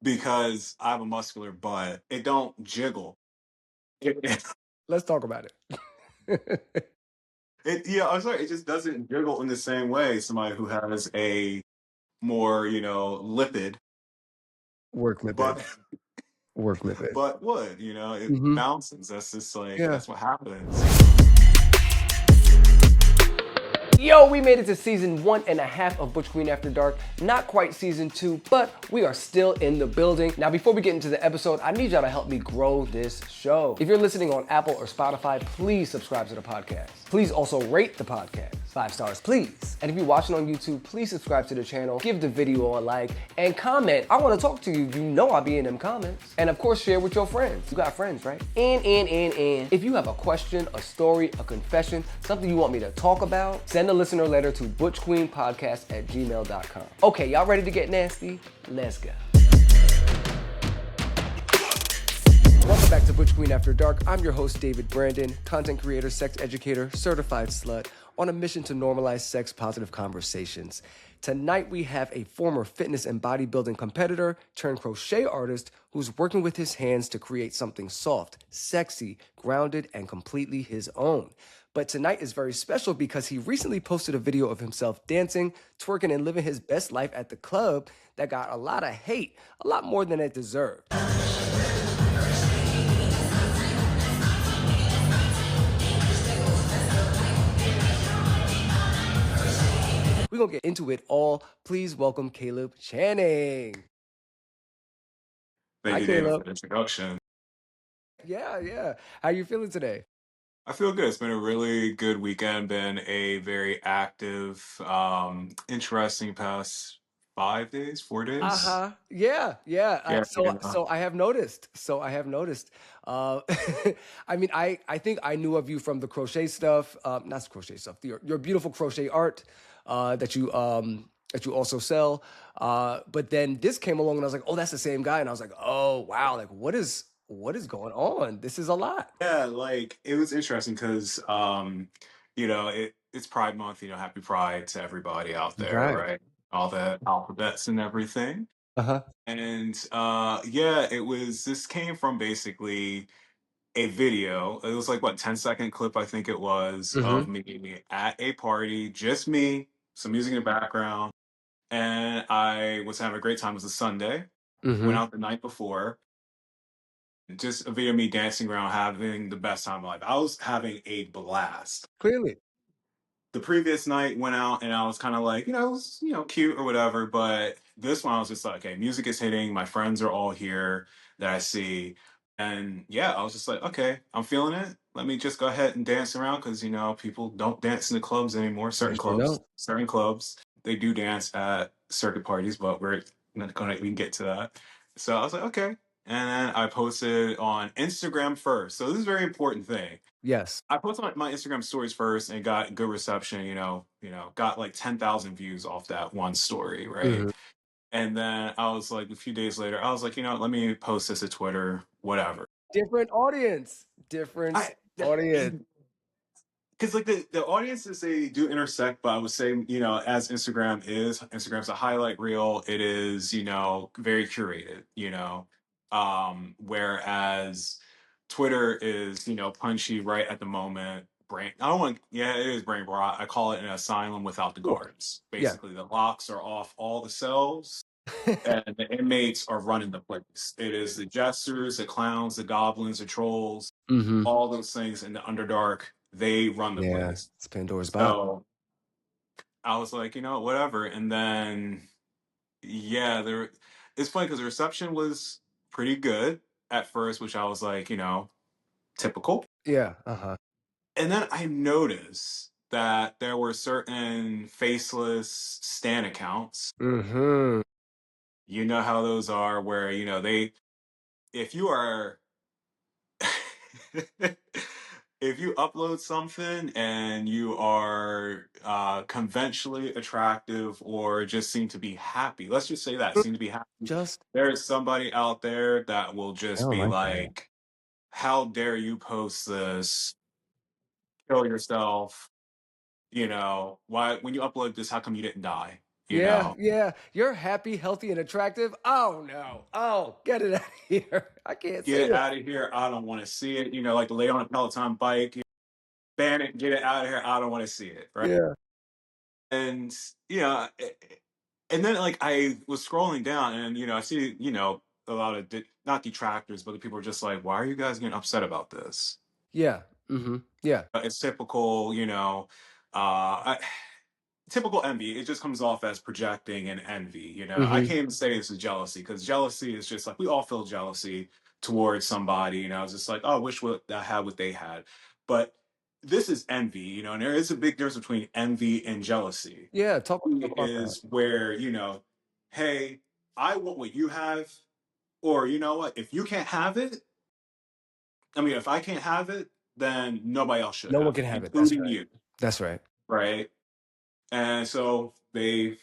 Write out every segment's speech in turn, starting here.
because I have a muscular butt. It don't jiggle. It, Let's talk about it. yeah, I'm sorry. It just doesn't jiggle in the same way somebody who has a more, lipid Work lipid. butt Work lipid. butt would. It Mhm. bounces. That's just like Yeah. that's what happens. Yo, we made it to season 1.5 of Butch Queen After Dark. Not quite season 2, but we are still in the building. Now, before we get into the episode, I need y'all to help me grow this show. If you're listening on Apple or Spotify, please subscribe to the podcast. Please also rate the podcast. 5 stars, please. And if you're watching on YouTube, please subscribe to the channel, give the video a like, and comment. I want to talk to you. You know I'll be in them comments. And of course, share with your friends. You got friends, right? And. If you have a question, a story, a confession, something you want me to talk about, send a listener letter to butchqueenpodcast@gmail.com. Okay, y'all ready to get nasty? Let's go. Welcome back to Butch Queen After Dark. I'm your host, David Brandon, content creator, sex educator, certified slut, on a mission to normalize sex-positive conversations. Tonight, we have a former fitness and bodybuilding competitor turned crochet artist who's working with his hands to create something soft, sexy, grounded, and completely his own. But tonight is very special because he recently posted a video of himself dancing, twerking, and living his best life at the club that got a lot of hate, a lot more than it deserved. We're going to get into it all. Please welcome Caleb Channing. Thank Hi, you, David, for Caleb. the introduction. Yeah. How you feeling today? I feel good. It's been a really good weekend. Been a very active, interesting past 5 days, 4 days. Uh-huh. Yeah. Yeah, So I have noticed. Uh, I mean, I think I knew of you from the crochet stuff. Not crochet stuff. Your beautiful crochet art that you also sell. But then this came along and I was like, oh, that's the same guy. And I was like, oh wow, like what is going on? This is a lot. yeah. Like it was interesting because, it's Pride Month. Happy Pride to everybody out there, Right. right? All the alphabets and everything. Uh-huh. And yeah, it was. This came from basically a video. It was like what 10-second clip I think it was Mm-hmm. of me at a party, just me, some music in the background, and I was having a great time. It was a Sunday. Went Mm-hmm. out the night before. Just a video of me dancing around, having the best time of my life. I was having a blast. Clearly. The previous night went out and I was kind of like, it was, cute or whatever. But this one I was just like, okay, music is hitting. My friends are all here that I see. And yeah, I was just like, okay, I'm feeling it. Let me just go ahead and dance around because, people don't dance in the clubs anymore. They sure don't. Certain clubs, they do dance at circuit parties, but we're not going to, we can get to that. So I was like, okay. And then I posted on Instagram first. So this is a very important thing. Yes. I posted my Instagram stories first and got good reception, got like 10,000 views off that one story, right? Mm-hmm. And then I was like, a few days later, I was like, let me post this to Twitter, whatever. Different audience. Different I, audience. because like the audiences, they do intersect, but I would say, as Instagram's a highlight reel. It is, very curated, whereas Twitter is, punchy right at the moment. Brain, I don't want, yeah, it is brain rot. I call it an asylum without the Sure. guards. Yeah. Basically, the locks are off all the cells, and the inmates are running the place. It is the jesters, the clowns, the goblins, the trolls, Mm-hmm. all those things in the Underdark. They run the Yeah. place. It's Pandora's box. So I was like, whatever. And then, yeah, it's funny because the reception was pretty good at first, which I was like, typical. Yeah. Uh-huh. And then I noticed that there were certain faceless stan accounts. Mm-hmm. You know how those are, where, if you are, if you upload something and you are conventionally attractive or just seem to be happy, let's just say that, seem to be happy, Just there's somebody out there that will I just don't be like that. like, how dare you post this, kill yourself, why, when you upload this, how come you didn't die? you Yeah, know? yeah. You're happy, healthy, and attractive. Oh no. Oh, get it out of here. I can't Get see it it. out of here. I don't want to see it. You know, like the lay on a Peloton bike, ban it, get it out of here. I don't want to see it. Right. Yeah. And, you know, and then like I was scrolling down and, I see, a lot of, not detractors, but the people are just like, why are you guys getting upset about this? Yeah. Mm-hmm. Yeah. It's typical, typical envy. It just comes off as projecting and envy. I Mm-hmm. can't even say this is jealousy because jealousy is just like we all feel jealousy towards somebody. It's just like, oh, I wish what I had what they had. But this is envy, and there is a big difference between envy and jealousy. Yeah. Talk Envy about that. is where, hey, I want what you have, or you know what, if you can't have it, I mean, if I can't have it, then nobody else should No one have can it, have it. That's including right. you, That's right. right? And so they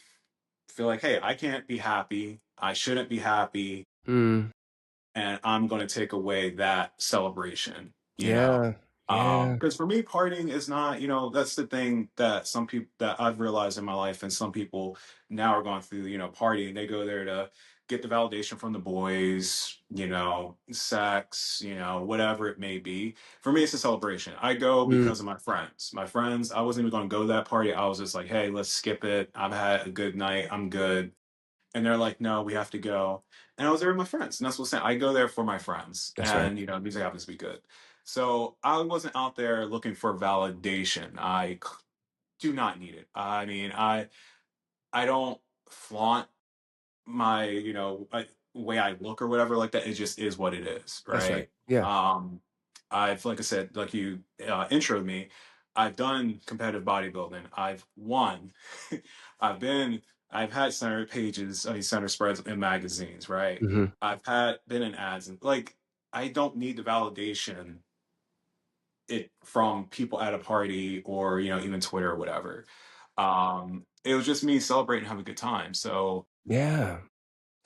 feel like, hey, I can't be happy. I shouldn't be happy. Mm. And I'm going to take away that celebration, Yeah. Yeah. Because for me, partying is not, that's the thing that some people that I've realized in my life, and some people now are going through, partying. They go there to get the validation from the boys, sex, whatever it may be. For me, it's a celebration. I go Mm. because of my friends. My friends, I wasn't even going to go to that party. I was just like, hey, let's skip it. I've had a good night. I'm good. And they're like, no, we have to go. And I was there with my friends. And that's what I'm saying. I go there for my friends. That's right. And, music happens to be good. So I wasn't out there looking for validation. Do not need it. I mean, I don't flaunt my, way I look or whatever like that. It just is what it is, That's right. right? Yeah. Um, like I said, like you introed me, I've done competitive bodybuilding. I've won. I've been, I've had center pages, I mean, center spreads in magazines, right? Mm-hmm. Been in ads, and like, I don't need the validation from people at a party or, even Twitter or whatever. It was just me celebrating, having a good time. So Yeah.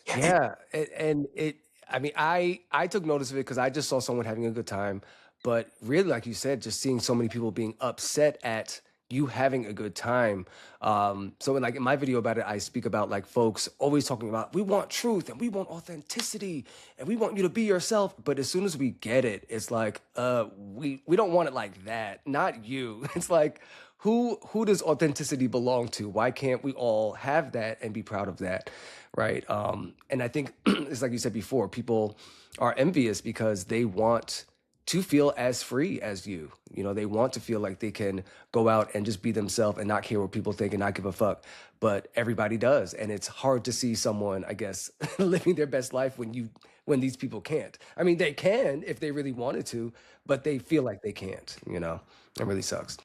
yeah, Yeah, and it. I mean, I took notice of it because I just saw someone having a good time, but really, like you said, just seeing so many people being upset at you having a good time. So, like in my video about it, I speak about like folks always talking about we want truth and we want authenticity and we want you to be yourself. But as soon as we get it, it's like, we don't want it like that. Not you. It's like who does authenticity belong to? Why can't we all have that and be proud of that? Right. And I think it's like you said before, people are envious because they want to feel as free as you. They want to feel like they can go out and just be themselves and not care what people think and not give a fuck. But everybody does. And it's hard to see someone, I guess, living their best life when these people can't. I mean, they can if they really wanted to, but they feel like they can't. It really sucks.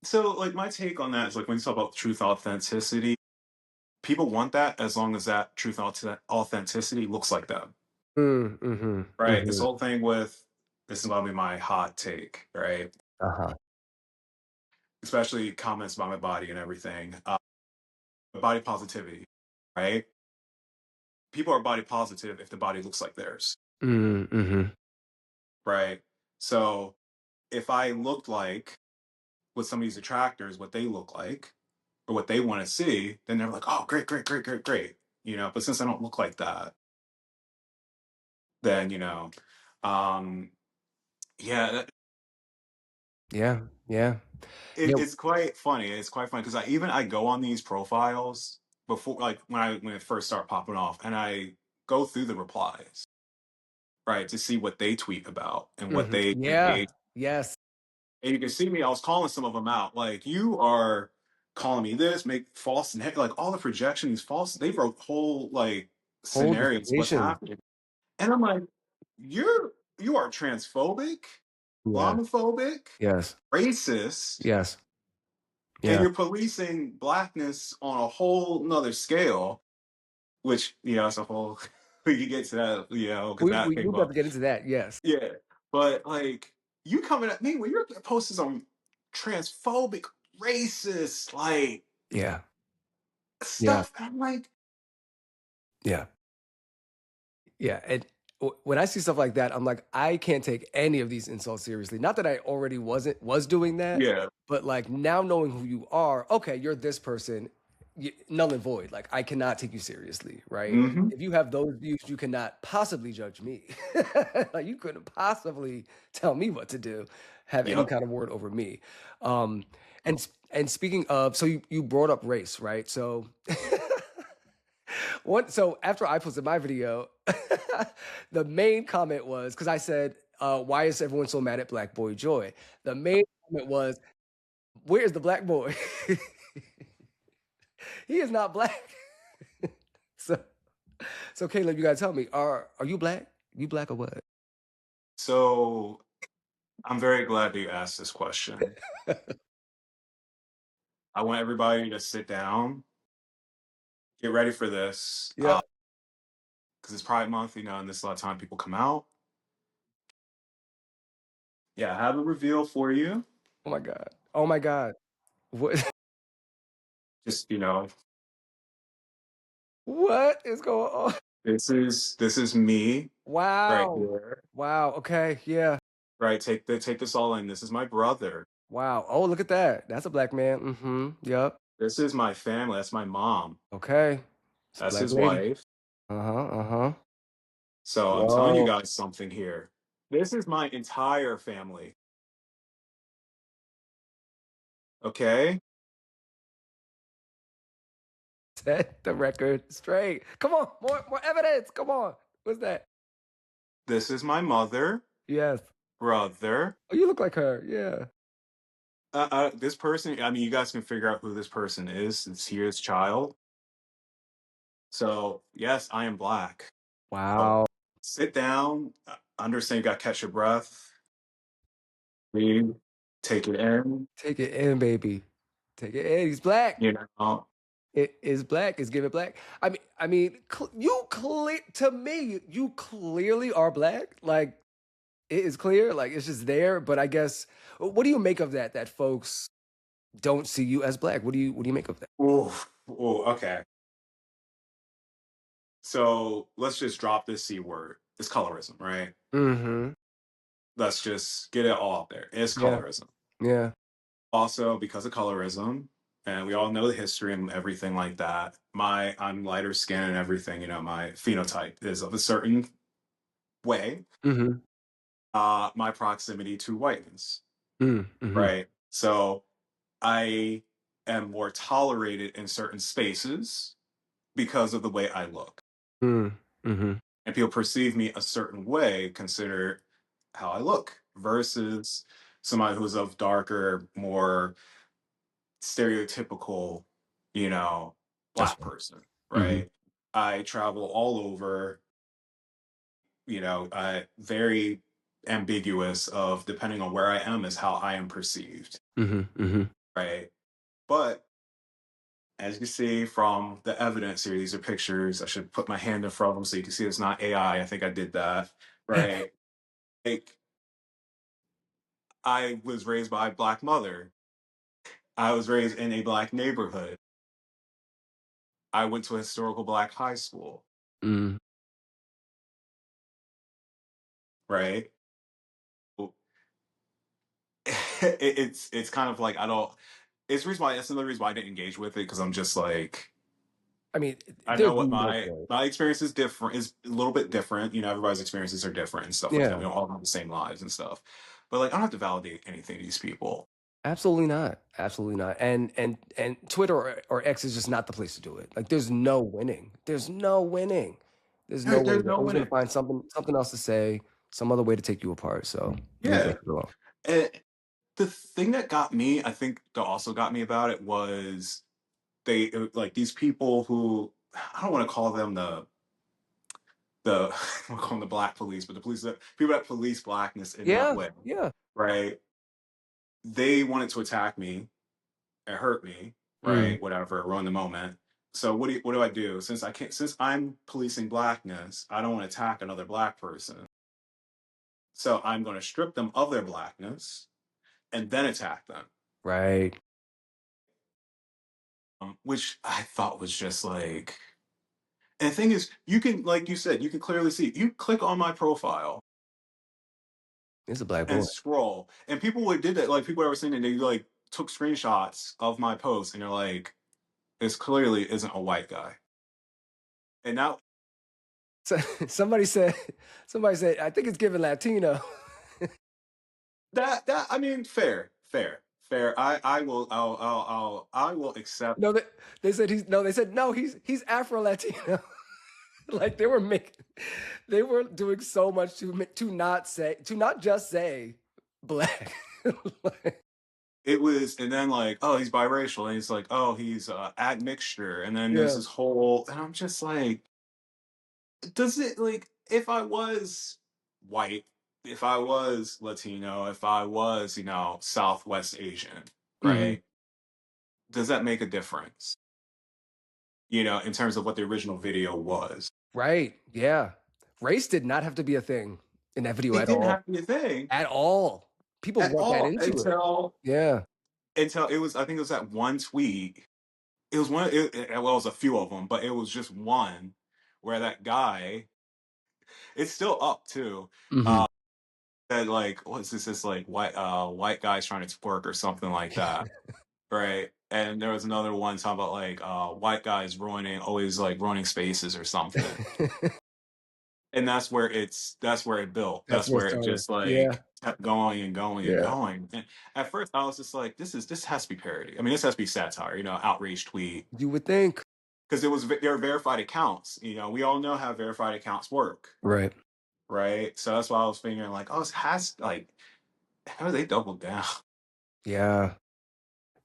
so like my take on that is like when you talk about truth authenticity, people want that as long as that truth authenticity looks like them, Mm, mm-hmm, right? This mm-hmm. whole thing with this is gonna be my hot take, right? Uh-huh. Especially comments about my body and everything. Body positivity, right? People are body positive if the body looks like theirs, Mm, mm-hmm. right? So if I looked like what some of these attractors, what they look like, or what they want to see, then they're like, oh, great, great, great, great, great. But since I don't look like that, then um, yeah, Yeah, yeah. Yeah. it's quite funny. It's quite funny because I go on these profiles before, like when it first start popping off, and I go through the replies, right, to see what they tweet about and what Mhm. they Yeah. engage. Yes. And you can see me. I was calling some of them out. Like you are calling me this, make false, like all the projections false. They wrote whole like Whole scenarios what's dissertation. happening, and I'm like, you are transphobic, Yeah. Islamophobic, Yes. racist, Yes. and Yeah. you're policing blackness on a whole nother scale, which it's a whole you get to that, because that We're came about up. to get into that. Yes. Yeah. But like you coming at me when you're posting some transphobic, racist, like Yeah. Yeah. stuff, and I'm like, Yeah. Yeah. And when I see stuff like that, I'm like, I can't take any of these insults seriously. Not that I already was doing that, yeah, but like now knowing who you are, okay, you're this person. null and void. Like I cannot take you seriously, right? Hmm. If you have those views, you cannot possibly judge me. Like you couldn't possibly tell me what to do, have any Yep. kind of word over me. Um, and speaking of, so you brought up race, right? So so after I posted my video, the main comment was because I said, "Why is everyone so mad at Black Boy Joy?" The main comment was, "Where's the black boy? He is not black." So, so Caleb, you gotta tell me, are you black? You black or what? So I'm very glad that you asked this question. I want everybody to sit down, get ready for this, Yeah. because it's Pride Month, and this a lot of time people come out. Yeah, I have a reveal for you. Oh my god. Oh my god. What? Just, What is going on? this is me right Wow. here. Wow. Okay. Yeah. Right, take this all in. This is my brother. Wow. Oh, look at that. That's a black man. Mm-hmm. Yep. This is my family. That's my mom. Okay. It's a That's black his lady. wife. Uh-huh. Uh-huh. So I'm telling you Whoa. guys something here. This is my entire family. Okay? Set the record straight. Come on. More evidence. Come on. What's that? This is my mother, Yes. brother. Oh, you look like her. Yeah. This person, I mean, you guys can figure out who this person is. It's his child. So, yes, I am black. So, Wow. sit down, understand you got to catch your breath, breathe, take it in, Take it in, baby. Take it in. He's black. you know. It is black. It's give it black. I mean, you clear to me. You clearly are black. Like it is clear. Like it's just there. But I guess, what do you make of that? That folks don't see you as black. What do you make of that? Ooh, ooh, okay. So, let's just drop this C word. It's colorism, right? Mm-hmm. Let's just get it all out there. It's Yeah. colorism. Yeah. Also, because of colorism, and we all know the history and everything like that, I'm lighter skin and everything, my phenotype is of a certain way, Mm-hmm. my proximity to whiteness, Mm-hmm. right? So I am more tolerated in certain spaces because of the way I look. Mm-hmm. And people perceive me a certain way, consider how I look, versus somebody who's of darker, more stereotypical, you know, That's black right. person, Mm-hmm. right? I travel all over, very ambiguous of depending on where I am is how I am perceived, Mm-hmm. Mm-hmm. right? But as you see from the evidence here, these are pictures. I should put my hand in front of them so you can see it's not AI. I think I did that, right? Like I was raised by a black mother. I was raised in a black neighborhood. I went to a historical black high school, Mm. right? It's kind of like I don't. It's the reason why. That's another reason why I didn't engage with it because I'm just like I mean, I there's know what no my point. my experience is different. Is a little bit different. Everybody's experiences are different and stuff like that. Yeah. We don't all have the same lives and stuff. But like I don't have to validate anything to these people. Absolutely not. Absolutely not. And Twitter or X is just not the place to do it. Like there's no winning. There's no winning. There's no winning. There's They're no always gonna winning. find something else to say, some other way to take you apart. So leave Yeah. that alone. And the thing that got me, I think, that also got me about it was like these people who I don't want to call them the we'll call them the black police, but the police that people that police blackness in that Yeah, way, yeah. right? They wanted to attack me and hurt me, Mm, right? Whatever, ruin the moment. So what do I do? Since I'm policing blackness, I don't want to attack another black person. So I'm going to strip them of their blackness and then attack them. right. Which I thought was just like and the thing is, you can, like you said, you can clearly see. You click on my profile It's a black and boy. scroll, and people would did that. Like people ever seen it, they like took screenshots of my post, and they're like, is clearly isn't a white guy. And now So somebody said, I think it's giving Latino. I mean, fair. I will accept. No, they said he's no, they said no, he's Afro Latino. Like they were doing so much to not just say black. Like, It was, and then like, oh, he's biracial, and he's like, oh, he's admixture, and then there's yeah. this whole, and I'm just like, does it like if I was white, if I was Latino, if I was, Southwest Asian, Hmm. right? Does that make a difference? In terms of what the original video was. Right. Yeah. Race did not have to be a thing in that video It at didn't all. have to be a thing At all. People at read that all into it. Yeah. until it was, I think it was that one tweet. It was one, well, it was a few of them, but it was just one where that guy, it's still up too. Hmm. That like, what's this like white guys trying to twerk or something like that, right? And there was another one talking about like white guys always like ruining spaces or something. And that's where it built. That's That's where it where it started. just Yeah. like kept going and going and Yeah. going. And at first I was just like, this has to be parody. I mean, this has to be satire, outrage tweet. You would think. Because they're verified accounts. We all know how verified accounts work, Right. right? So that's why I was figuring like, oh, it has like how do they double down? Yeah.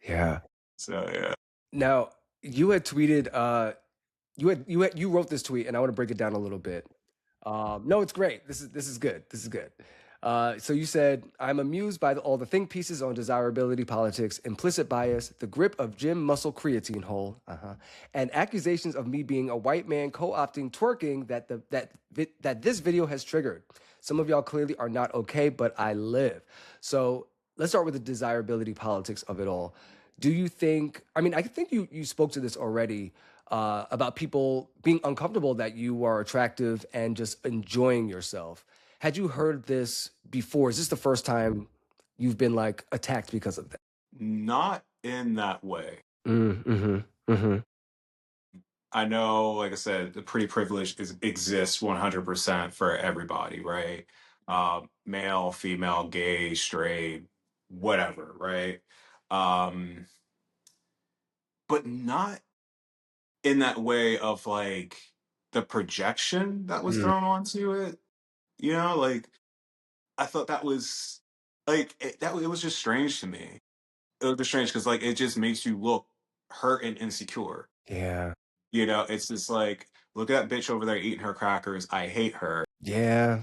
Yeah. So yeah. Now, you had tweeted you wrote this tweet, and I want to break it down a little bit. No, it's great. This is good. This is good. So you said, I'm amused by all the think pieces on desirability politics, implicit bias, the grip of gym muscle creatine hole, and accusations of me being a white man co-opting twerking that this video has triggered. Some of y'all clearly are not okay, but I live. So let's start with the desirability politics of it all. Do you think? I mean, I think you spoke to this already about people being uncomfortable that you are attractive and just enjoying yourself. Had you heard this before? Is this the first time you've been like attacked because of that? Not in that way. Mm-hmm. Mm-hmm. I know, like I said, the pretty privilege exists 100% for everybody, right? Male, female, gay, straight, whatever, right? Um, but not in that way of like the projection that was Mm. thrown onto it. Like I thought that was like it was just strange to me. It was just strange because like it just makes you look hurt and insecure. Yeah. It's just like, look at that bitch over there eating her crackers. I hate her. Yeah.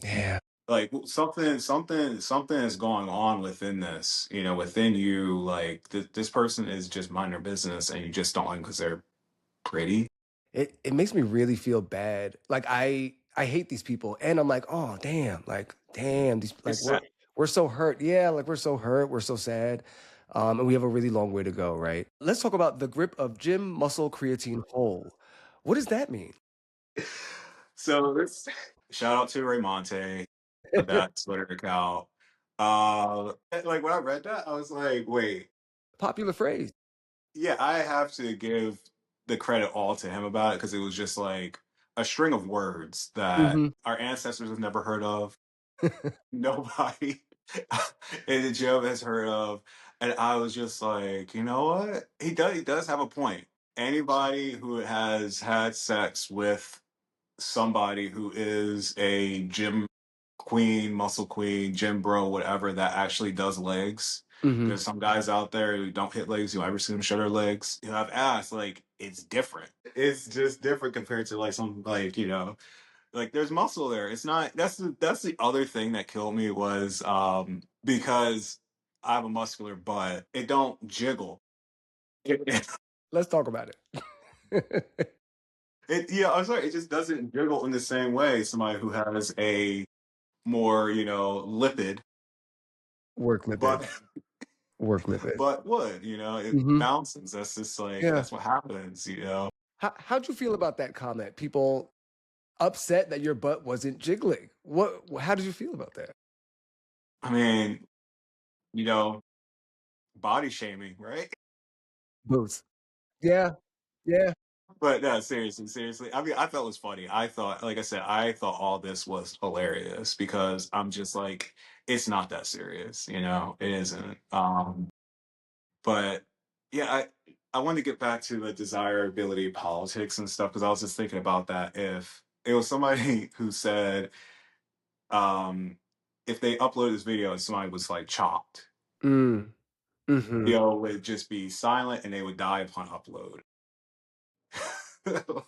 Yeah. Like something is going on within this. Within you. Like this person is just minding their business, and you just don't like because they're pretty. It makes me really feel bad. Like I hate these people, and I'm like, oh damn, these like It's sad. we're so hurt. Yeah, like we're so hurt. We're so sad. And we have a really long way to go, right? Let's talk about the grip of gym muscle creatine hole. What does that mean? So this shout out to Raymonte for that Twitter account. Like when I read that, I was like, wait, Popular phrase. yeah, I have to give the credit all to him about it because it was just like a string of words that Hmm. our ancestors have never heard of. Nobody in the gym has heard of. And I was just like, you know what? He does have a point. Anybody who has had sex with somebody who is a gym queen, muscle queen, gym bro, whatever, that actually does legs. Hmm. There's some guys out there who don't hit legs. You ever see them show their legs? I've asked, like, it's different. It's just different compared to like some like, like there's muscle there. It's not that's the other thing that killed me was because I have a muscular butt, it don't jiggle. It, Let's talk about it. yeah, I'm sorry, it just doesn't jiggle in the same way somebody who has a more, lipid Work lipid. but Work lipid. but would, it Hmm. bounces. That's just like Yeah. that's what happens. How'd you feel about that comment? People upset that your butt wasn't jiggling. How did you feel about that? I mean, you know, body shaming, right? Boots. Yeah, yeah, But no, seriously, seriously. I mean, I thought it was funny. I thought, like I said, I thought all this was hilarious because I'm just like, it's not that serious, you know? It isn't. But yeah, I wanted to get back to the desirability politics and stuff because I was just thinking about that. If it was somebody who said, um, if they uploaded this video and somebody was like chopped, mm, mhm, video would just be silent and they would die upon upload.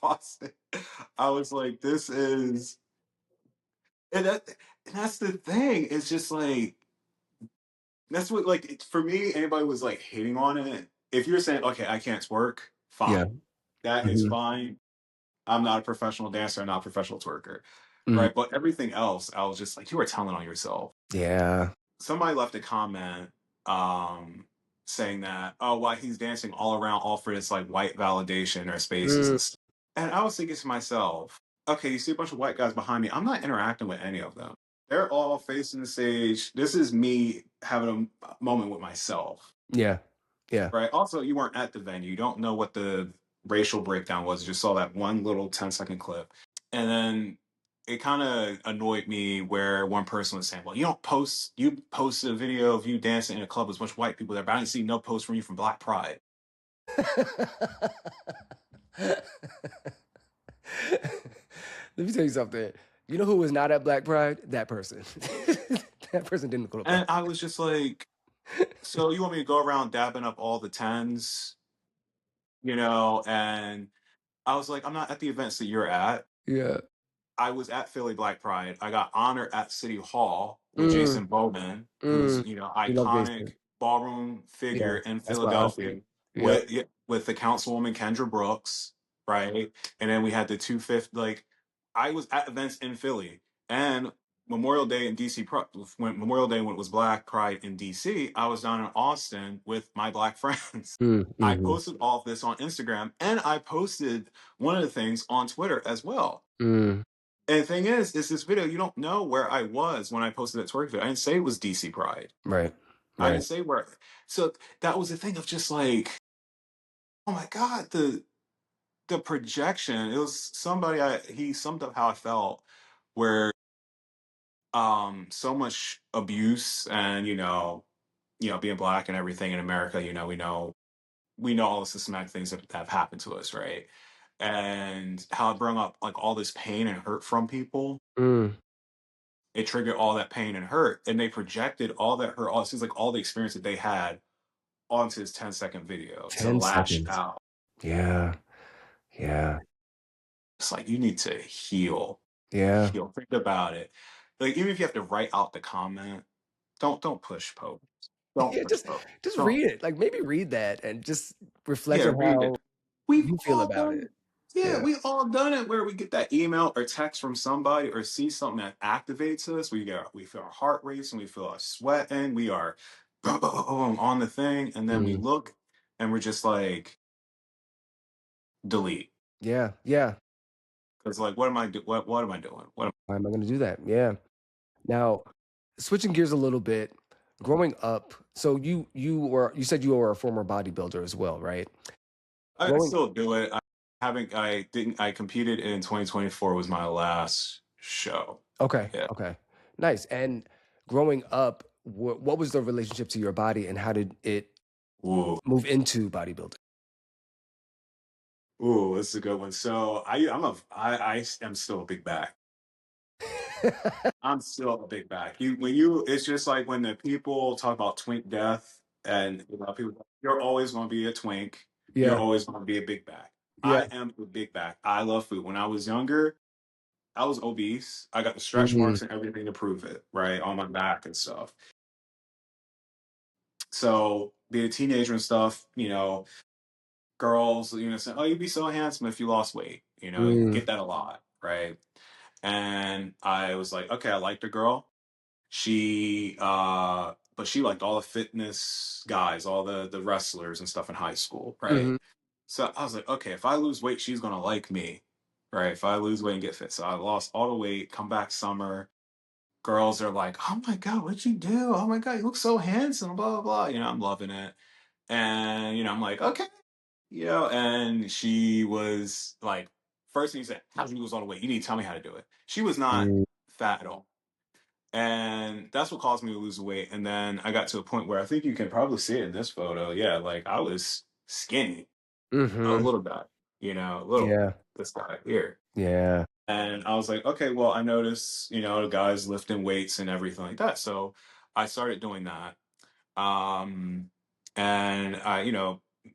Austin. I was like, this is, and that's the thing. It's just like that's what like for me. Anybody was like hating on it. If you're saying, okay, I can't twerk, yeah, fine, that is mhm, fine. I'm not a professional dancer. I'm not a professional twerker, mhm, right? But everything else, I was just like, you are telling on yourself. yeah, Somebody left a comment saying that, oh, why he's dancing all around, all for this like white validation or spaces mm, and stuff. And I was thinking to myself, okay, you see a bunch of white guys behind me. I'm not interacting with any of them. They're all facing the stage. This is me having a moment with myself, yeah, yeah. right? Also, you weren't at the venue. You don't know what the racial breakdown was. You just saw that one little 10-second clip. And then it kind of annoyed me where one person was saying, well, you posted a video of you dancing in a club with a bunch of white people there, but I didn't see no post from you from Black Pride. Let me tell you something. You know who was not at Black Pride? That person. That person didn't go to Black And I was just like, so you want me to go around dabbing up all the tens, you know? And I was like, I'm not at the events that you're at. Yeah. I was at Philly Black Pride. I got honored at City Hall with Mm, Jason Bowman, who's mm. We love iconic Jason. ballroom Yeah, figure in that's my auntie. Philadelphia Yep. with the Councilwoman Kendra Brooks, right? And then we had the 250. Like I was at events in Philly and Memorial Day in DC. When Memorial Day when it was Black Pride in DC, I was down in Austin with my Black friends. Mm, I mhm, posted all of this on Instagram and I posted one of the things on Twitter as well. mm. And the thing is this video, you don't know where I was when I posted that twerk video. I didn't say it was DC Pride. Right, I right. didn't say where. So that was the thing of just like, oh my God, the projection. It was somebody he summed up how I felt where so much abuse and being black and everything in America, we know all the systematic things that have happened to us, right? And how it brought up like all this pain and hurt from people. Mm. It triggered all that pain and hurt, and they projected all that hurt, all it seems like all the experience that they had onto this 10-second video to 10 lash seconds. out. Yeah, yeah, It's like you need to heal, yeah. heal. Think about it. Like even if you have to write out the comment, don't push post. Don't Yeah, push post. just Don't. read it. Like, maybe read that and just reflect Yeah, on read it. how We've you feel all about done. it. Yeah, Yeah. we all done it where we get that email or text from somebody or see something that activates us. We feel our heart racing, we feel our sweating, we are on the thing, and then we Mm. look and we're just like delete. Yeah, yeah. Because like what am I doing? Why am I gonna do that? Yeah. Now, switching gears a little bit, growing up, so you said you were a former bodybuilder as well, right? I Growing still do it. I competed in 2024 was my last show. Okay, Yeah. okay. Nice. And growing up, what was the relationship to your body and how did it Ooh. move into bodybuilding? Ooh, this is a good one. So I am still a big back. I'm still a big back. It's just like when the people talk about twink death, and people, you're always going to be a twink. You're Yeah, always going to be a big back. yeah. I am a big back. I love food. When I was younger, I was obese. I got the stretch Mhm, marks and everything to prove it, right, on my back and stuff. So being a teenager and stuff, girls, saying, "Oh, you'd be so handsome if you lost weight." You mm, get that a lot, right? And I was like, okay, I liked a girl. But she liked all the fitness guys, all the wrestlers and stuff in high school, right? mhm. So I was like, okay, if I lose weight, she's gonna like me, right? If I lose weight and get fit. So I lost all the weight, come back summer. Girls are like, oh my God, what'd you do? Oh my God, you look so handsome, blah, blah, blah. I'm loving it. And, I'm like, okay. and she was like, first thing you said, how do you lose all the weight? You need to tell me how to do it. She was not Mm. fat at all. And that's what caused me to lose weight. And then I got to a point where I think you can probably see it in this photo. Yeah, like I was skinny, a Mm-hmm. little bit, a little, Yeah. this guy here. Yeah. And I was like, okay, well, I noticed, the guys lifting weights and everything like that. So I started doing that. Um, and I,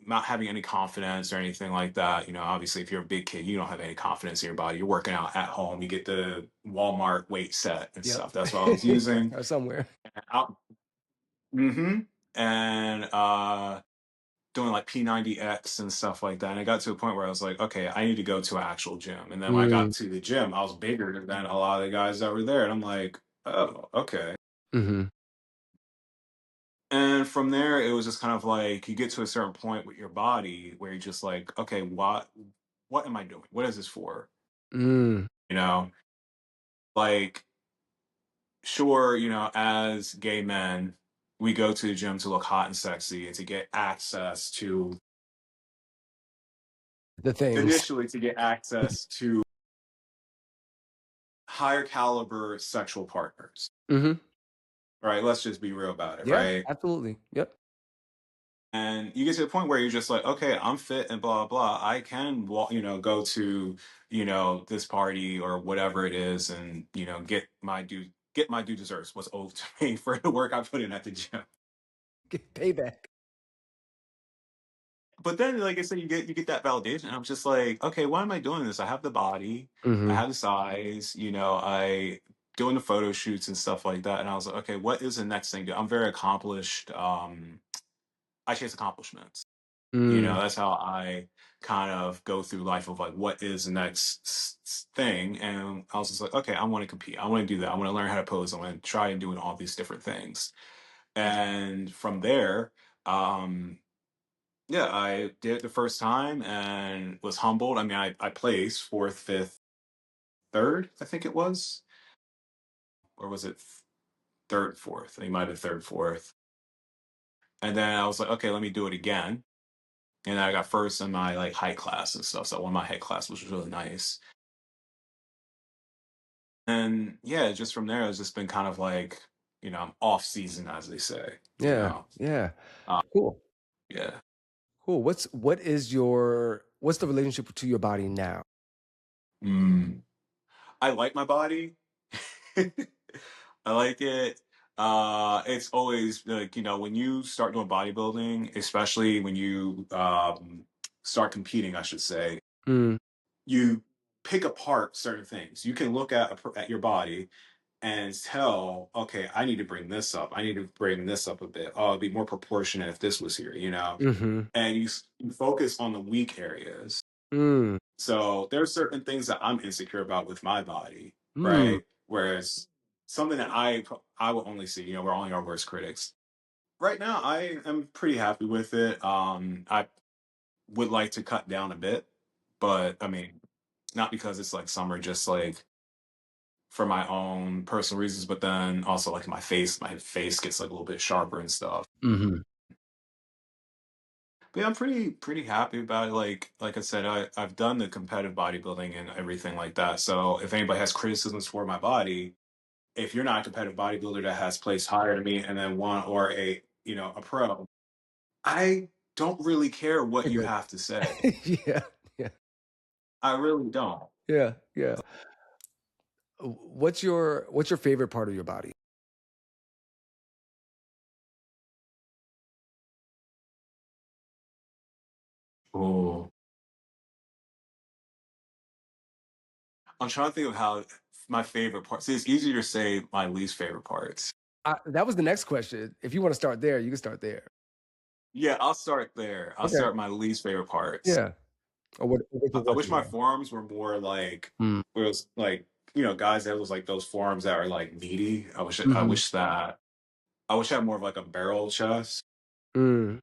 not having any confidence or anything like that. Obviously, if you're a big kid, you don't have any confidence in your body. You're working out at home. You get the Walmart weight set and Yep. stuff. That's what I was using. Or somewhere. Out, hmm and doing like P90X and stuff like that. And I got to a point where I was like, okay, I need to go to an actual gym. And then when I got Mm. to the gym, I was bigger than a lot of the guys that were there. And I'm like, oh, okay. Mm-hmm. And from there, it was just kind of like you get to a certain point with your body where you're just like, okay, what am I doing? What is this for? Mm. You know, like, sure, as gay men, we go to the gym to look hot and sexy and to get access to, The things. initially, to get access to higher caliber sexual partners. Mm-hmm. Right? Let's just be real about it, Yeah, right? absolutely. Yep. And you get to the point where you're just like, okay, I'm fit and blah blah. I can walk, go to, this party or whatever it is, and get my due deserves what's owed to me for the work I put in at the gym. Get payback. But then, like I said, you get that validation. And I'm just like, okay, why am I doing this? I have the body, I Mm-hmm. have the size, I doing the photo shoots and stuff like that. And I was like, okay, what is the next thing? I'm very accomplished. I chase accomplishments. Mm. That's how I kind of go through life of like, what is the next thing? And I was just like, okay, I want to compete. I want to do that. I want to learn how to pose. I want to try and doing all these different things. And from there, um, yeah, I did it the first time and was humbled. I mean, I placed fourth, fifth, third, I think it was, or was it third, fourth? I think it might have been third, fourth. And then I was like, okay, let me do it again. And I got first in my like height class and stuff. So I won my height class, which was really nice. And yeah, just from there, it's just been kind of like, off season, as they say, you Yeah. know. Yeah. Uh, Cool. yeah. Cool. What's the relationship to your body now? Mm. I like my body. I like it. It's always like, when you start doing bodybuilding, especially when you start competing, I should say, Mm. you pick apart certain things. You can look at your body and tell, okay, I need to bring this up. I need to bring this up a bit. Oh, it'd be more proportionate if this was here. Mm-hmm. And you focus on the weak areas. Mm. So there are certain things that I'm insecure about with my body, Mm. right? Whereas something that I will only see, we're only our worst critics. Right now, I am pretty happy with it. I would like to cut down a bit, but I mean, not because it's like summer, just like for my own personal reasons, but then also like my face gets like a little bit sharper and stuff. Mm-hmm. But yeah, I'm pretty happy about it. Like I said, I've done the competitive bodybuilding and everything like that. So if anybody has criticisms for my body, if you're not a competitive bodybuilder that has placed higher than me and then one or a pro, I don't really care what You're you good. have to say. Yeah. Yeah. I really don't. Yeah. Yeah. What's your favorite part of your body? Oh, I'm trying to think of how my favorite parts. See, it's easier to say my least favorite parts. That was the next question. If you want to start there, you can start there. Yeah, I'll start there. I'll Okay. start my least favorite parts. Yeah. Or what you're I wish working my on. forearms were more like Mm. where it was like guys that was like those forearms that are like meaty. I Mhm. wish that I wish I had more of like a barrel chest. Mm.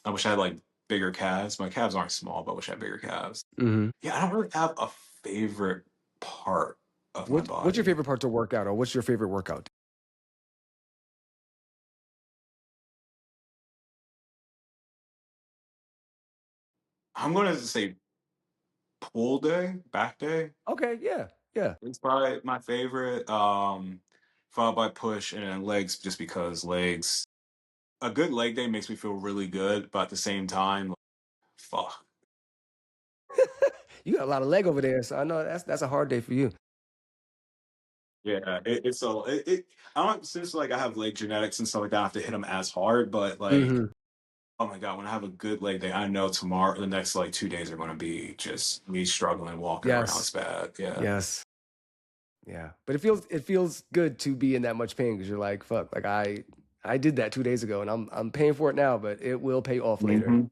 I wish I had like bigger calves. My calves aren't small, but I wish I had bigger calves. Mhm. Yeah, I don't really have a favorite part of my What's your body. favorite part to work out, or what's your favorite workout? I'm gonna say pull day, back day. Okay, yeah, yeah. It's probably my favorite. Followed by push and then legs, just because legs. A good leg day makes me feel really good, but at the same time, fuck. You got a lot of leg over there, so I know that's a hard day for you. Yeah, it's so I don't since like I have leg genetics and stuff like that. I have to hit them as hard, but like, Hmm. oh my god, when I have a good leg day, I know tomorrow, the next like 2 days are going to be just me struggling walking around. Yes, It's bad. Yeah. yes, yeah. But it feels good to be in that much pain because you're like, fuck, like I did that 2 days ago and I'm paying for it now, but it will pay off later. Hmm.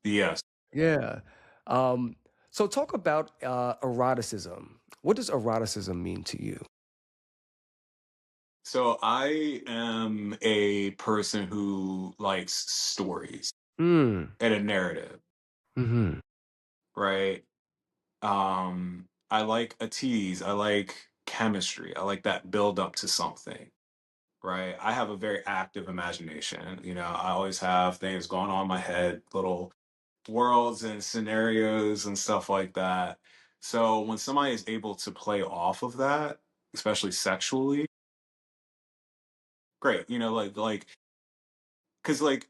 Yes. Yeah. Um, so talk about eroticism. What does eroticism mean to you? So I am a person who likes stories Mm. and a narrative, Hmm. right? I like a tease. I like chemistry. I like that build up to something, right? I have a very active imagination. I always have things going on in my head, little worlds and scenarios and stuff like that. So when somebody is able to play off of that, especially sexually, great. Like because like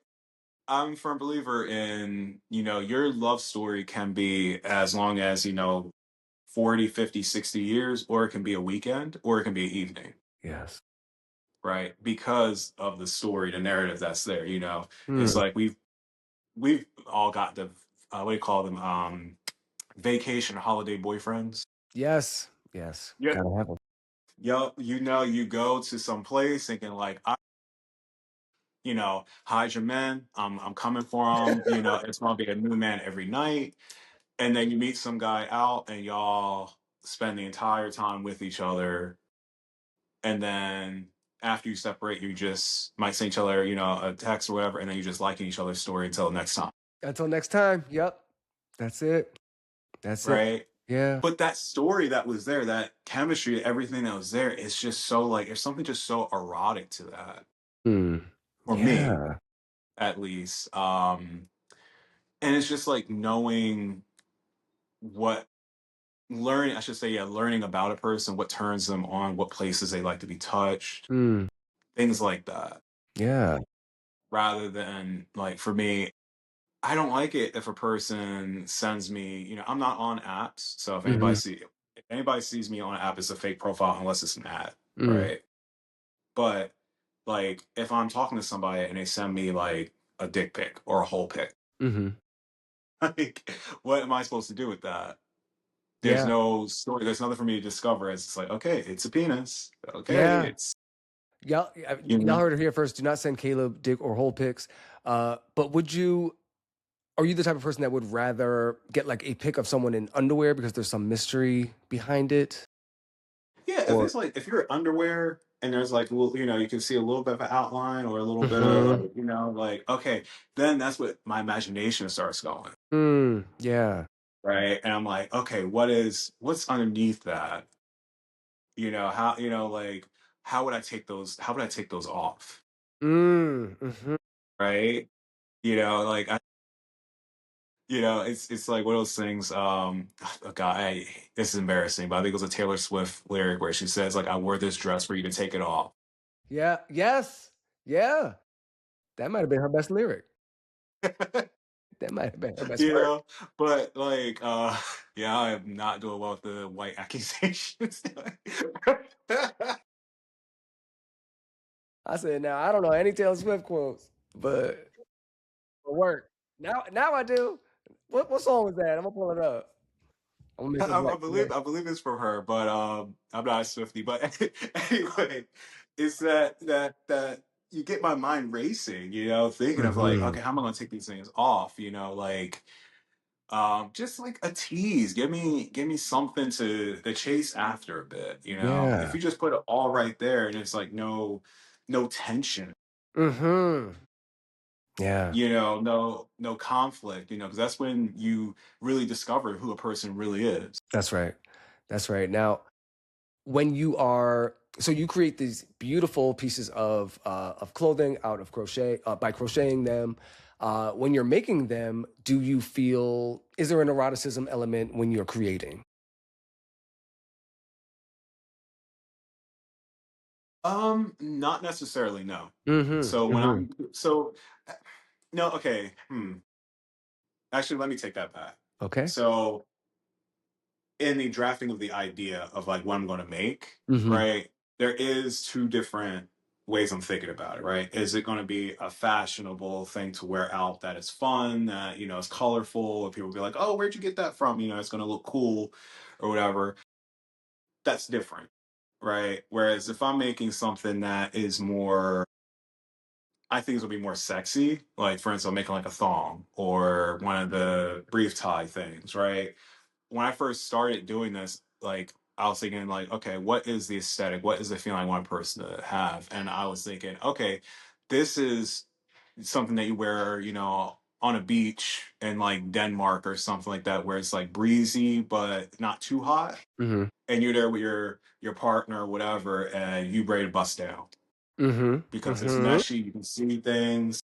I'm a firm believer in, your love story can be as long as, 40, 50, 60 years, or it can be a weekend, or it can be an evening, Yes. right? Because of the story, the narrative that's there, It's Mm. like we've all got the what do you call them? Vacation holiday boyfriends. Yes. Yes. Yeah. Gotta have them. Yo, you go to some place thinking like, hide your men. I'm coming for them. It's gonna be a new man every night. And then you meet some guy out and y'all spend the entire time with each other. And then after you separate, you just might send each other, a text or whatever, and then you just liking each other's story until next time. Until next time. Yep. That's it. That's it. Right. Yeah. But that story that was there, that chemistry, everything that was there, it's just so like there's something just so erotic to that. Mm. For me, Yeah. at least. And it's just like knowing what learning, I should say, yeah, learning about a person, what turns them on, what places they like to be touched, Mm. things like that. Yeah. Rather than like for me, I don't like it if a person sends me, I'm not on apps. So Hmm. if anybody sees me on an app, it's a fake profile unless it's an ad, Mm. right? But like if I'm talking to somebody and they send me like a dick pic or a whole pic, Hmm. like what am I supposed to do with that? There's Yeah. no story. There's nothing for me to discover. It's just like, okay, it's a penis. Okay, Yeah. it's you Y'all know. heard it here first. Do not send Caleb dick or hole pics. But are you the type of person that would rather get like a pic of someone in underwear because there's some mystery behind it? Yeah, if Or it's like if you're underwear and there's like you can see a little bit of an outline or a little bit Mhm. of like okay, then that's what my imagination starts going, Mm, yeah. right? And I'm like, okay, what's underneath that? How like how would I take those off? Mm, mhm. Right? Like it's like one of those things. Oh God, this is embarrassing, but I think it was a Taylor Swift lyric where she says, like, I wore this dress for you to take it off. Yeah, yes. Yeah. That might have been her best lyric. That might have been her best you work. know, but like, yeah, I am not doing well with the white accusations. I said, now I don't know any Taylor Swift quotes, but for work. Now I do. What song was that? I'm gonna pull it up. I'm gonna make us I like today. believe I believe it's from her, but I'm not a Swiftie. But anyway, it's that you get my mind racing, thinking of like, Mhm. okay, how am I gonna take these things off? Like just like a tease. Give me something to chase after a bit, If Yeah. you just put it all right there and it's like no tension, Mhm. Yeah. no conflict, because that's when you really discover who a person really is. That's right. That's right. Now, when you are so you create these beautiful pieces of clothing out of crochet by crocheting them. When you're making them, do you feel, is there an eroticism element when you're creating? Not necessarily, no. Mm-hmm. So when Mm-hmm. I'm so no, okay. Actually, let me take that back. Okay. So in the drafting of the idea of like what I'm going to make, Mm-hmm. right? There is two different ways I'm thinking about it, right? Is it going to be a fashionable thing to wear out that is fun, that is colorful, and people be like, "Oh, where'd you get that from?" It's going to look cool, or whatever. That's different, right? Whereas if I'm making something that is more, I think it's gonna be more sexy. Like for instance, I'm making like a thong or one of the brief tie things, right? When I first started doing this, like I was thinking like, okay, what is the aesthetic? What is the feeling I want a person to have? And I was thinking, okay, this is something that you wear, on a beach in like Denmark or something like that, where it's like breezy but not too hot, Mm-hmm. and you're there with your partner or whatever, and you ready to bust down Mm-hmm. because it's Mm-hmm. meshy. You can see things.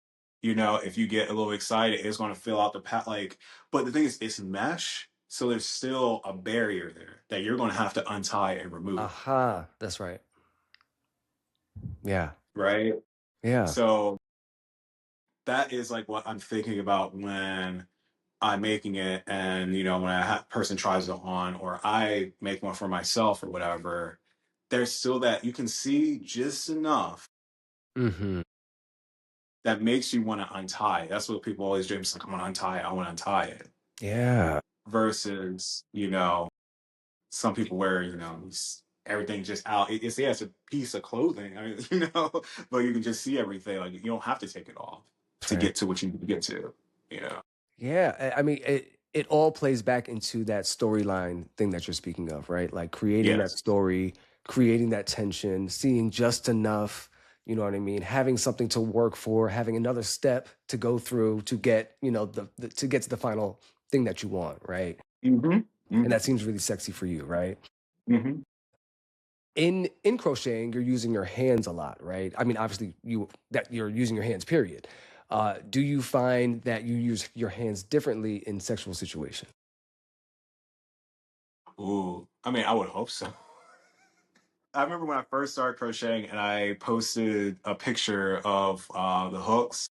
If you get a little excited, it's going to fill out the pat. Like, but the thing is, it's mesh, so there's still a barrier there that you're going to have to untie and remove, Aha. That's right. Yeah. right? Yeah. So that is like what I'm thinking about when I'm making it, and when person tries it on, or I make one for myself or whatever. There's still that you can see just enough Mm-hmm. that makes you want to untie. That's what people always dream. It's like, I want to untie it. I want to untie it. Yeah. Versus, some people wear, everything just out. It's a piece of clothing. I mean, but you can just see everything. Like you don't have to take it off That's to right. get to what you need to get to. You know. Yeah, I mean, it all plays back into that storyline thing that you're speaking of, right? Like creating that Yes. story, creating that tension, seeing just enough, you know what I mean? Having something to work for, having another step to go through to get, to get to the final thing that you want, right? Mm-hmm. And Mm-hmm. that seems really sexy for you, right? Mm-hmm. In crocheting, you're using your hands a lot, right? I mean, obviously you're using your hands, period. Do you find that you use your hands differently in sexual situations? Ooh. I mean, I would hope so. I remember when I first started crocheting and I posted a picture of the hooks,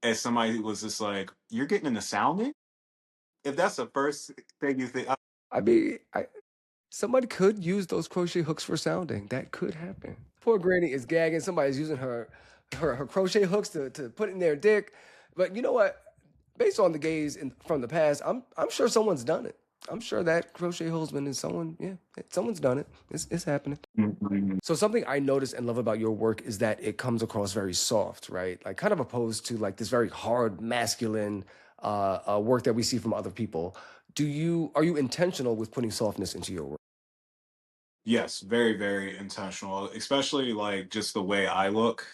and somebody was just like, "You're getting into sounding?" If that's the first thing you think, I mean, somebody could use those crochet hooks for sounding. That could happen. Poor Granny is gagging. Somebody's using her crochet hooks to put in their dick. But you know what? Based on the gaze from the past, I'm sure someone's done it. I'm sure that crochet holesman is someone. Yeah, someone's done it. It's happening. Mhm. So something I notice and love about your work is that it comes across very soft, right? Like kind of opposed to like this very hard masculine work that we see from other people. Are you intentional with putting softness into your work? Yes, very, very intentional, especially like just the way I look,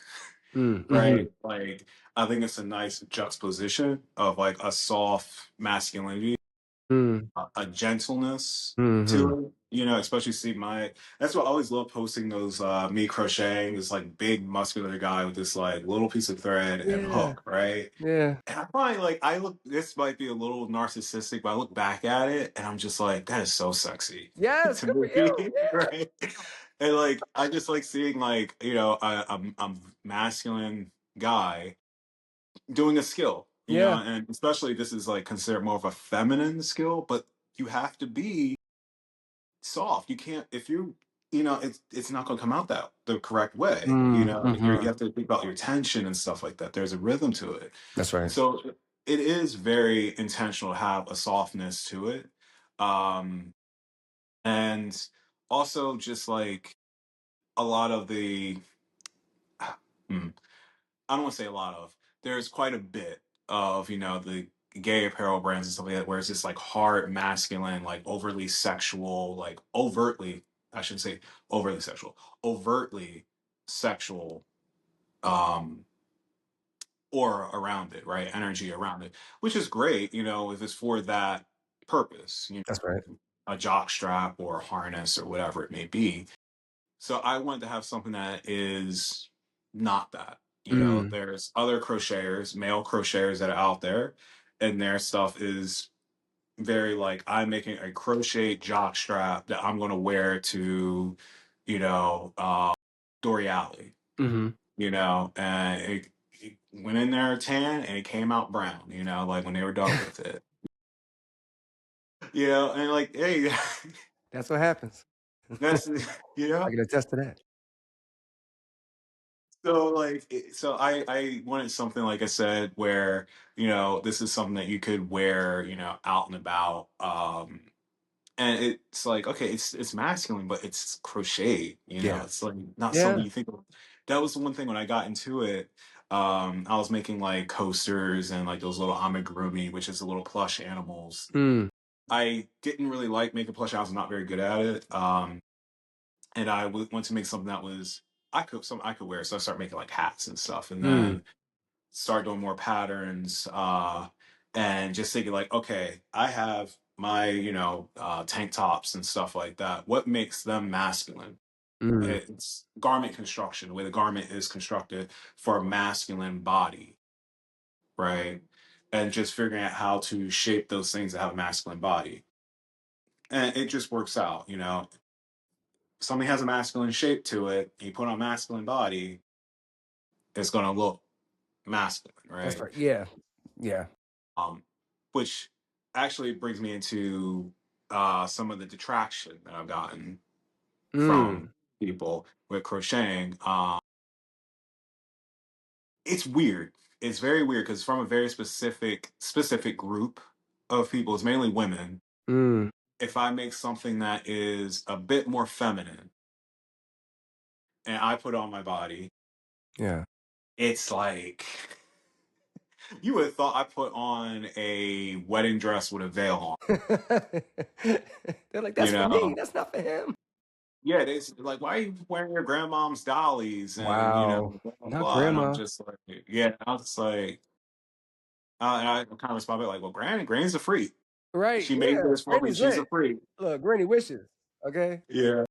Mm, right? hmm. Like, I think it's a nice juxtaposition of like a soft masculinity, Mm, a gentleness hmm. to it, especially see that's what I always love posting those, me crocheting, this like big muscular guy with this like little piece of thread and Yeah, hook, right? yeah, And I find like this might be a little narcissistic, but I look back at it and I'm just like, that is so sexy yes, to good for you. me, Yeah, right? And like, I just like seeing like, a masculine guy doing a skill, yeah. and especially this is like considered more of a feminine skill, but you have to be soft. You can't if it's not going to come out that the correct way. Mm, You hmm. have to think about your tension and stuff like that. There's a rhythm to it. That's right. So it is very intentional to have a softness to it. Um, and also just like a lot of the, hmm, I don't want to say a lot of, there's quite a bit of, the gay apparel brands and stuff like that, where it's just like hard, masculine, like overly sexual, like overtly, I shouldn't say overly sexual, overtly sexual, um, aura around it, right? Energy around it, which is great, if it's for that purpose, That's right. a jock strap or a harness or whatever it may be. So I wanted to have something that is not that. You know, Mm. there's other crocheters, male crocheters that are out there, and their stuff is very like, I'm making a crochet jock strap that I'm gonna wear to, you know, Dory Alley, Mm-hmm. you know, and it went in there tan and it came out brown, you know, like when they were done with it. You know, and like, hey, That's what happens. that's you I know. can attest to that. So like, so I wanted something like I said where you know this is something that you could wear, you know, out and about. And it's like, okay, it's masculine, but it's crochet, you know, Yeah. it's like not something Yeah. you think of. That was the one thing when I got into it. I was making like coasters and like those little amigurumi, which is the little plush animals. Mm. I didn't really like making plush. I was not very good at it. And I went to make something that was I could wear. So I started making like hats and stuff, and Mm. then start doing more patterns. And just thinking like, okay, I have my tank tops and stuff like that. What makes them masculine? Mm. It's garment construction, the way the garment is constructed for a masculine body, right? And just figuring out how to shape those things that have a masculine body, and it just works out, you know. Something has a masculine shape to it, and you put on a masculine body, it's gonna look masculine, That's right? right. Yeah. Yeah. Um, which actually brings me into some of the detraction that I've gotten from Mm. people with crocheting. It's weird. It's very weird because from a very specific group of people, it's mainly women. Mm. If I make something that is a bit more feminine and I put it on my body, Yeah. it's like you would have thought I put on a wedding dress with a veil on. They're like, You that's for me. know, That's not for him. yeah, they like, why are you wearing your grandmom's dollies and Wow. blah blah Not blah. And I'm grandma. just like, yeah, I was just like, and I kind of respond back like, well, Granny's a freak. Right. She made Yeah. this for me. Granny's She's a lit. freak. Look, Granny wishes. Okay. Yeah,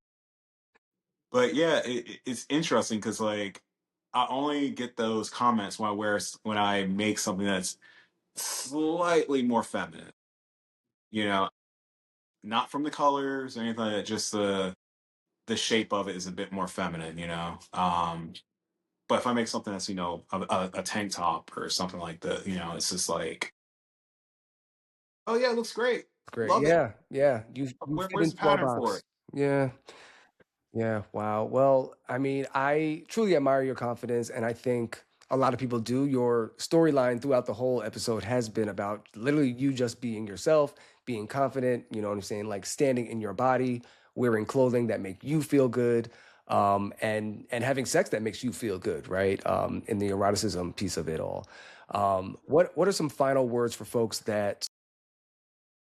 but yeah, it's interesting because like I only get those comments when I make something that's slightly more feminine. You know, not from the colors or anything like that. Just the shape of it is a bit more feminine. You know, but if I make something that's a tank top or something like that, you know, it's just like, oh yeah, it looks great, It's great. love it. Yeah. Yeah. You fit Where's the into our pattern for box. it? Yeah. Yeah, wow. Well, I mean, I truly admire your confidence, and I think a lot of people do. Your storyline throughout the whole episode has been about literally you just being yourself, being confident, you know what I'm saying? Like standing in your body, wearing clothing that make you feel good, and having sex that makes you feel good, right? In the eroticism piece of it all. What are some final words for folks that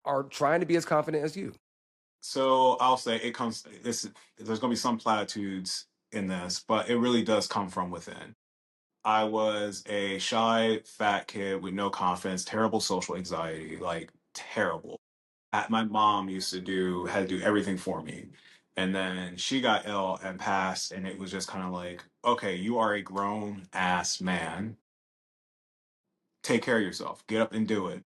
are trying to be as confident as you? So I'll say it comes. There's going to be some platitudes in this, but it really does come from within. I was a shy, fat kid with no confidence, terrible social anxiety, like terrible. My mom had to do everything for me. And then she got ill and passed, and it was just kind of like, okay, you are a grown ass man. Take care of yourself. Get up and do it.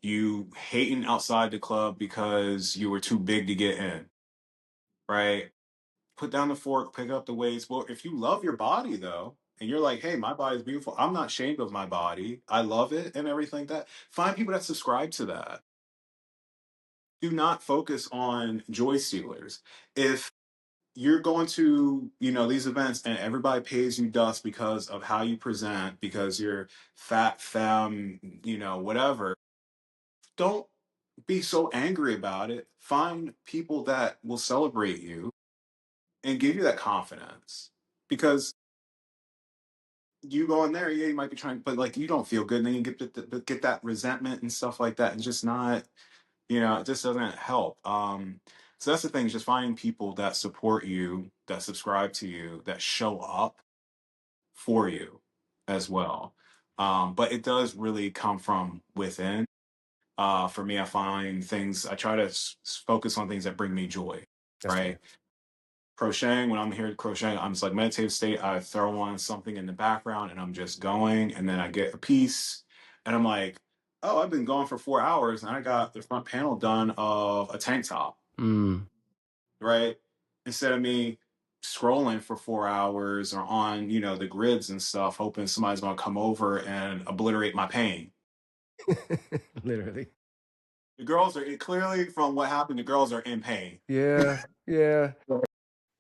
You hating outside the club because you were too big to get in, right? Put down the fork, pick up the weights. Well, if you love your body though, and you're like, hey, my body's beautiful. I'm not ashamed of my body. I love it and everything like that. Find people that subscribe to that. Do not focus on joy stealers. If you're going to, these events and everybody pays you dust because of how you present, because you're fat, femme, whatever, don't be so angry about it. Find people that will celebrate you and give you that confidence. Because you go in there, yeah, you might be trying, but like you don't feel good, and then you get that resentment and stuff like that, and just not, it just doesn't help. So that's the thing, just finding people that support you, that subscribe to you, that show up for you as well. But it does really come from within. For me, I try to focus on things that bring me joy, That's right? right. crocheting. When I'm here crocheting, I'm just like meditative state. I throw on something in the background and I'm just going, and then I get a piece, and I'm like, oh, I've been going for 4 hours, and I got the front panel done of a tank top, Mm. right? Instead of me scrolling for 4 hours or on, the grids and stuff, hoping somebody's gonna come over and obliterate my pain. Literally. The girls are clearly, from what happened, the girls are in pain. Yeah, yeah,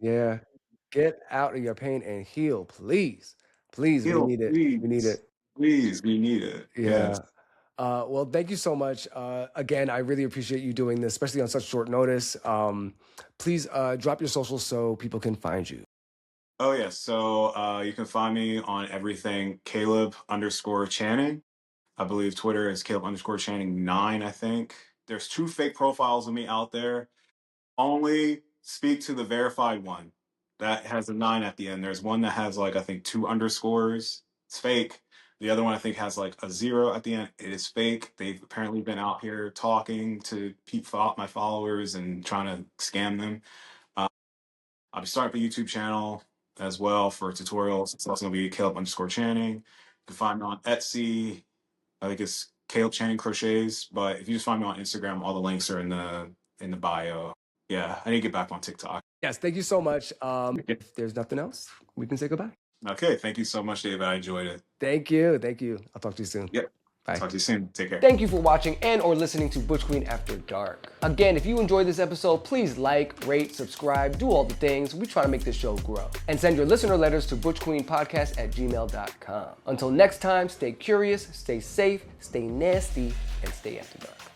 yeah. Get out of your pain and heal, please. Please, we Heal, need it. We need please. it. Please, we need it. Yes. Yeah. Well, thank you so much. Again, I really appreciate you doing this, especially on such short notice. Please drop your socials so people can find you. Oh, yes. So you can find me on everything Caleb_Channing. I believe Twitter is Caleb_Channing9, I think. There's 2 fake profiles of me out there. Only speak to the verified one that has a 9 at the end. There's one that has, like, I think 2 underscores. It's fake. The other one I think has like a 0 at the end. It is fake. They've apparently been out here talking to my followers and trying to scam them. Uh, I'll be starting up a YouTube channel as well for tutorials. It's also going to be Caleb_Channing. You can find me on Etsy. I think it's Caleb Channing Crochets. But if you just find me on Instagram, all the links are in the bio. Yeah, I need to get back on TikTok. Yes, thank you so much. If there's nothing else, we can say goodbye. Okay, thank you so much, David. I enjoyed it. Thank you. Thank you. I'll talk to you soon. Yep. Bye. Talk to you soon. Take care. Thank you for watching and/or listening to Butch Queen After Dark. Again, if you enjoyed this episode, please like, rate, subscribe, do all the things. We try to make this show grow. And send your listener letters to butchqueenpodcast@gmail.com. Until next time, stay curious, stay safe, stay nasty, and stay after dark.